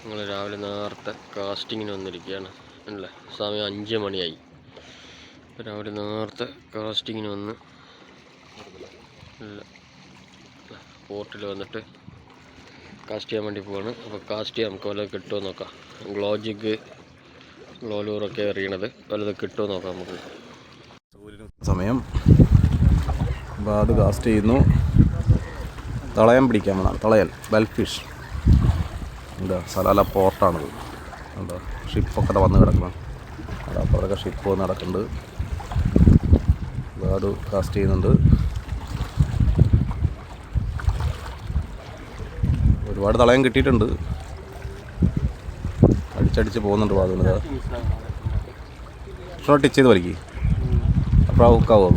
ഞങ്ങൾ രാവിലെ നേരത്തെ കാസ്റ്റിങ്ങിന് വന്നിരിക്കുകയാണ് അല്ലേ. സമയം 5 മണിയായി. രാവിലെ നേരത്തെ കാസ്റ്റിങ്ങിന് വന്ന് പോർട്ടിൽ വന്നിട്ട് കാസ്റ്റ് ചെയ്യാൻ വേണ്ടി പോവാണ്. അപ്പോൾ കാസ്റ്റ് ചെയ്യാൻ നമുക്ക് വല്ലത് കിട്ടുമോ നോക്കാം. ഗ്ലോജിഗ് ഗ്ലോലൂറൊക്കെ എറിയണത് വല്ലത് കിട്ടുമോ നോക്കാം നമുക്ക്. സമയം അപ്പോൾ അത് കാസ്റ്റ് ചെയ്യുന്നു. തളയം പിടിക്കാൻ വേണം. തളയൽ ബെൽഫിഷ് എന്താ സലാല പോർട്ടാണത്. എന്താ ഷിപ്പൊക്കെ വന്ന് കിടക്കണം. അവിടെ അപ്പുറത്തൊക്കെ ഷിപ്പ് വന്ന് നടക്കുന്നുണ്ട്. അത് കാസ്റ്റ് ചെയ്യുന്നുണ്ട്. ഒരുപാട് തളയം കിട്ടിയിട്ടുണ്ട്. അടിച്ചടിച്ച് പോകുന്നുണ്ട്. അതുകൊണ്ട് ടച്ച് ചെയ്ത് വലിക്കും. അപ്പോൾ ആ ഹുക്കാവും.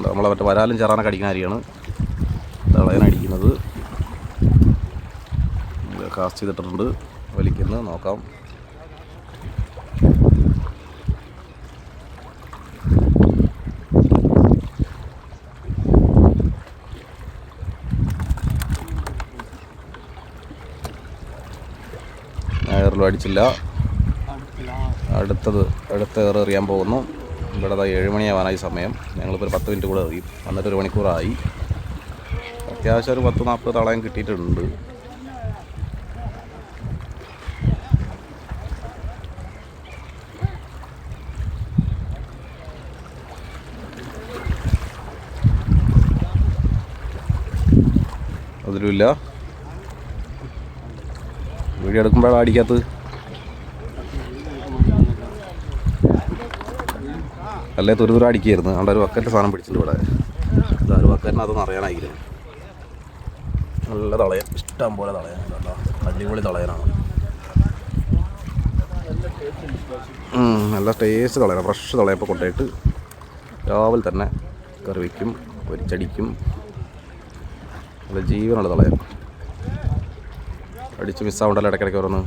നമ്മളെ മറ്റേ വരാലും ചെറാനൊക്കെ അടിക്കുന്ന അരിയാണ് തളയനടിക്കുന്നത്. കാസ്റ്റ് ചെയ്തിട്ടുണ്ട്. വലിക്കുന്നത് നോക്കാം. എയറിലും അടിച്ചില്ല. അടുത്ത എയർ എറിയാൻ പോകുന്നു. ഇവിടെ 7 മണിയാവാനായി സമയം. ഞങ്ങളിപ്പോൾ ഒരു 10 മിനിറ്റ് കൂടെ എറിയും. വന്നിട്ട് 1 മണിക്കൂറായി. അത്യാവശ്യം ഒരു 10-40 തളയം കിട്ടിയിട്ടുണ്ട്. അതിലുമില്ല. വീഡിയോ എടുക്കുമ്പോഴാണ് അടിക്കാത്തത്. അല്ലേ തുരുതുര അടിക്കായിരുന്നു. അവിടെ ഒരു ബക്കറ്റ് സാധനം പിടിച്ചിട്ടുണ്ട്. ഇവിടെ ഒരു ബക്കറ്റിനകത്തൊന്നും അറിയാനായിരിക്കും. നല്ല തളയൻ, ഇഷ്ടം പോലെ തളയാൻ. അടിപൊളി തളയനാണ്. നല്ല ടേസ്റ്റ് തളയണം. ഫ്രഷ് തളയപ്പോൾ കൊണ്ടുപോയിട്ട് രാവിലെ തന്നെ കറി വയ്ക്കും, പൊരിച്ചടിക്കും. നല്ല ജീവനുള്ള തളയൻ. അടിച്ച് മിസ്സാവുണ്ടല്ലോ ഇടയ്ക്കിടയ്ക്ക് ഓരോന്ന്.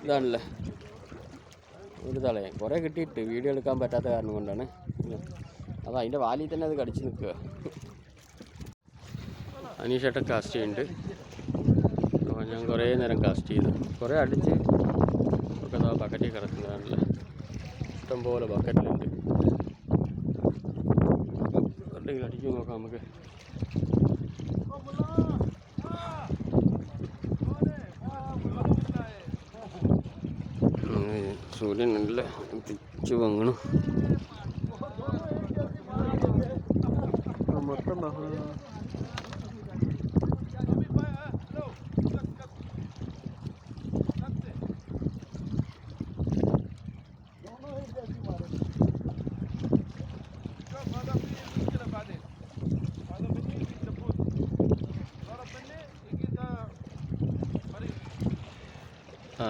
ഇതാണല്ലേ ഒരു തളയൻ. കുറേ കിട്ടിയിട്ട് വീഡിയോ എടുക്കാൻ പറ്റാത്ത കാരണം കൊണ്ടാണ്. അത് അതിൻ്റെ വാലിൽ തന്നെ അത് കടിച്ച് നിൽക്കുക. അനീഷേട്ടൻ കാസ്റ്റ് ചെയ്യുന്നുണ്ട്. അപ്പോൾ ഞാൻ കുറേ നേരം കാസ്റ്റ് ചെയ്തു. കുറേ അടിച്ച് ഒക്കെ ആ ബക്കറ്റിൽ കിടക്കുന്നതാണല്ലേ. ഇഷ്ടംപോലെ ബക്കറ്റിലുണ്ട്. എന്തെങ്കിലും അടിച്ചു നോക്കാം നമുക്ക്. സൂര്യൻ നല്ല തിരിച്ചു വങ്ങണം.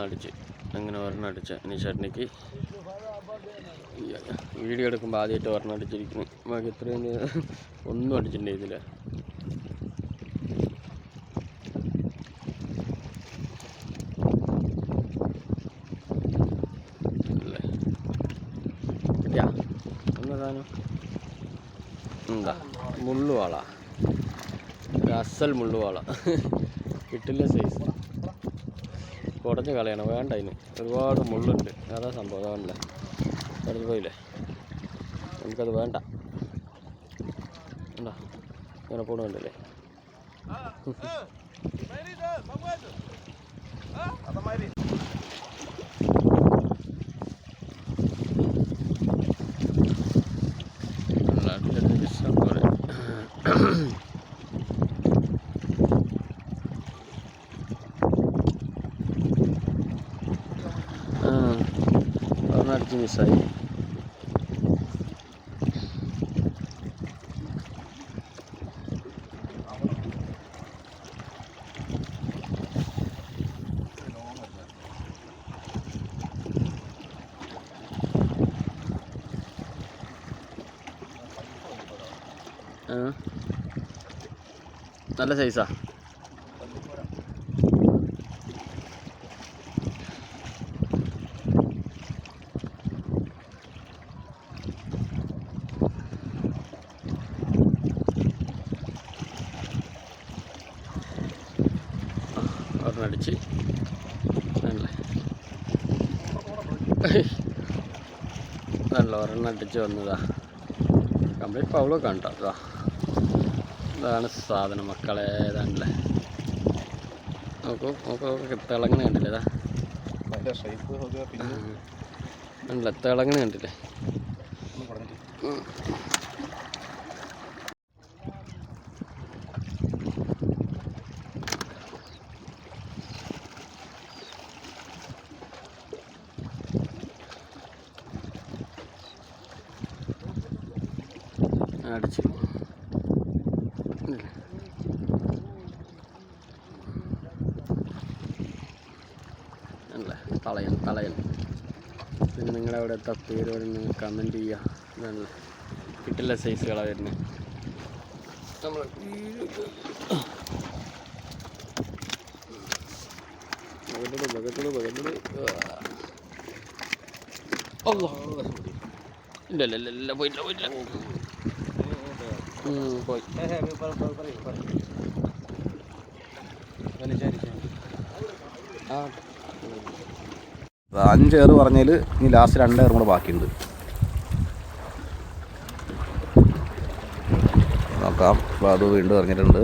അടിച്ച് അങ്ങനെ ഒരെണ്ണം അടിച്ച അനീഷേട്ടനിക്ക് വീഡിയോ എടുക്കുമ്പോൾ ആദ്യമായിട്ട് ഒരെണ്ണം അടിച്ചിരിക്കുന്നു. ബാക്കി ഇത്രയും ഒന്നും അടിച്ചിട്ടുണ്ടായിരുന്നില്ല. അല്ലേ കിട്ടിയാ ഒന്ന് സാധനം എന്താ മുള്ളുവാള. അസൽ മുള്ളുവാള. കിട്ടില്ല സൈസ്. കുടഞ്ഞ് കളയണം. വേണ്ട, അതിന് ഒരുപാട് മുള്ളുണ്ട്. അതാ സംഭവം. അതാണല്ലേ കടന്നു പോയില്ലേ. നമുക്കത് വേണ്ട. വേണ്ട ഇങ്ങനെ പോകണമല്ലേ. ഇഷ്ടം പോലെ അടിച്ച് മിസ്സായി. നല്ല സൈസാ. നല്ല ഒരെണ്ണം അടിച്ച് വന്നതാ. കംപ്ലീറ്റ് പൗളൊക്കെ കണ്ടോ. ഇതാണ് സാധനം മക്കളെ. ഇതാണല്ലേ, നോക്കൂ നോക്കൂ നോക്കൂ, തിളങ്ങണ കണ്ടില്ലേ? ഇതാ ഉണ്ടല്ലേ, തിളങ്ങണ കണ്ടില്ലേ? അടിച്ച് അല്ലേ, തളയൻ തളയൻ. പിന്നെ നിങ്ങളവിടെ പേര് വരുന്നത് കമൻറ്റ് ചെയ്യുക. ഇതാണല്ലേ, കിട്ടില്ല സൈസുകളാണ് വരുന്നത്. നമ്മൾ ഇല്ല ഇല്ല ഇല്ല പോയില്ല പോയില്ല പോയി. 5 ഏറ് പറഞ്ഞതിൽ ഇനി ലാസ്റ്റ് 2 ഏറും കൂടെ ബാക്കിയുണ്ട്. നോക്കാം. അപ്പോൾ അത് വീണ്ടും ഇറങ്ങിയിട്ടുണ്ട്.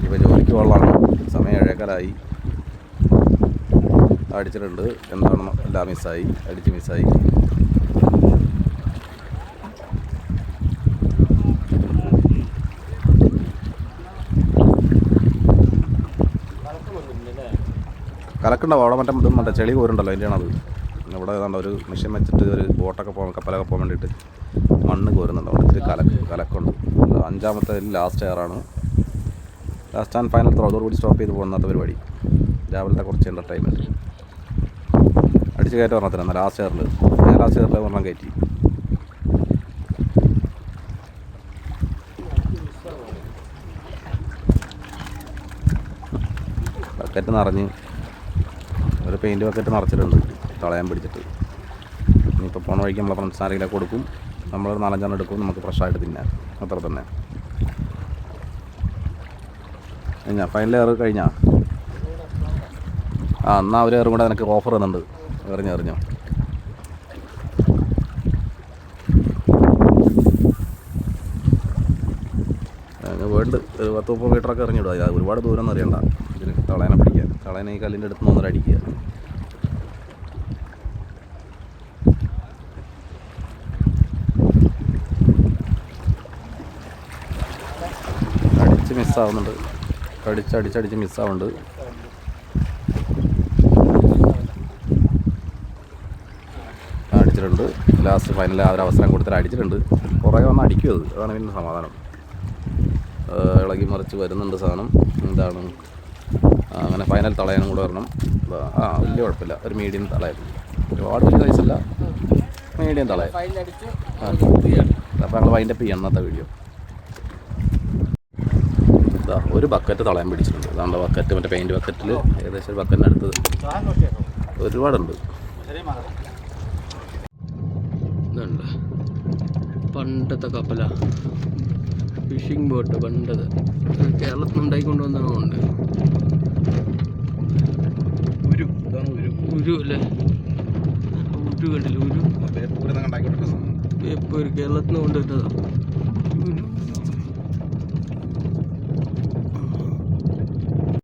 ഇപ്പോൾ ജോലിക്ക് വെള്ളമാണ്. സമയം 7:15. അടിച്ചിട്ടുണ്ട്. എന്താണെന്ന് എല്ലാം മിസ്സായി, അടിച്ച് മിസ്സായി. കലക്കുണ്ടാവും അവിടെ. മറ്റേ ചെളി കോരുണ്ടല്ലോ, അതിൻ്റെയാണ് അത്. ഇവിടെ ഏതാണ്ട് ഒരു മെഷീൻ വെച്ചിട്ട് ഒരു ബോട്ടൊക്കെ പോകാൻ, കപ്പലൊക്കെ പോകാൻ വേണ്ടിയിട്ട് മണ്ണ് കോരുന്നുണ്ട്. അവിടെ ഇത്തിരി കലക്കുണ്ട്. 5ാമത്തെ ലാസ്റ്റ് എയറാണ്. Last and final throw. അതോടുകൂടി സ്റ്റോപ്പ് ചെയ്ത് പോകുന്നത്തെ പരിപാടി. രാവിലത്തെ കുറച്ച് എൻ്റർടൈൻമെൻറ്റ്. അടിച്ച് കയറ്റി പറഞ്ഞാൽ ലാസ്റ്റ് എയറിൽ ഞാൻ ലാസ്റ്റ് എയറിൽ ഒരെണ്ണം കയറ്റി. ബക്കറ്റ് നിറഞ്ഞ്, ഒരു പെയിൻറ്റ് ബക്കറ്റ് നിറച്ചിട്ടുണ്ട് തളയാൻ പിടിച്ചിട്ട്. ഇനിയിപ്പോൾ പോണ വഴിക്ക് നമ്മളെ ഫ്രണ്ട്സ് ആരെങ്കിലും കൊടുക്കും. നമ്മളൊരു 4-5 എടുക്കും, നമുക്ക് ഫ്രഷായിട്ട് തിന്നാൻ. അത്ര തന്നെ. കഴിഞ്ഞാൽ ഫൈനൽ എയർ കഴിഞ്ഞാൽ എന്നാൽ ഒരു എയറും കൂടെ എനിക്ക് ഓഫർ തന്നുണ്ട്. എറിഞ്ഞോ വേണ്ട ഒരു 10-30 മീറ്ററൊക്കെ എറിഞ്ഞിടുക. അത് ഒരുപാട് ദൂരം ഒന്നും അറിയണ്ട. ഇതിന് തളയനെ പിടിക്കാൻ. തളയനെ ഈ കല്ലിൻ്റെ അടുത്ത് നിന്ന് അടിക്കുക. അടിച്ച് മിസ്സാവുന്നുണ്ട്. അടിച്ചടിച്ചടിച്ച് മിസ്സാവുന്നുണ്ട്. അടിച്ചിട്ടുണ്ട്. ലാസ്റ്റ് ഫൈനൽ ആ ഒരു അവസരം കൊടുത്തിട്ട് അടിച്ചിട്ടുണ്ട്. കുറേ വന്ന് അടിക്കും. അതാണ് പിന്നെ സമാധാനം. ഇളകി മറിച്ച് വരുന്നുണ്ട് സാധനം. എന്താണ് അങ്ങനെ ഫൈനൽ തളയാനും കൂടെ വരണം. വലിയ കുഴപ്പമില്ല. ഒരു മീഡിയം തളയൻ. ഒരുപാട് വലിയ സൈസല്ല, മീഡിയം തളയൻ. അപ്പോൾ ഞങ്ങൾ വൈൻഡപ്പ് ചെയ്യാം ഇന്നത്തെ വീഡിയോ. ഒരു ബക്കറ്റ് തളയാൻ പിടിച്ചിട്ടുണ്ട്. അതാണ് ബക്കറ്റ്, മറ്റേ പെയിൻറ്റ് ബക്കറ്റിൽ ഏകദേശം ഒരു ബക്കറ്റിന് അടുത്തത് ഒരുപാടുണ്ട്. ഇതുണ്ട് പണ്ടത്തെ കപ്പല, ഫിഷിംഗ് ബോട്ട്. പണ്ടത് കേരളത്തിൽ നിന്ന് ഉണ്ടായിക്കൊണ്ട് വന്നതുകൊണ്ട് ഉരു അല്ലേ, ഉരു കണ്ടില്ല, ഉരു കേരളത്തിൽ നിന്ന് കൊണ്ടുവരുന്നതാണ്.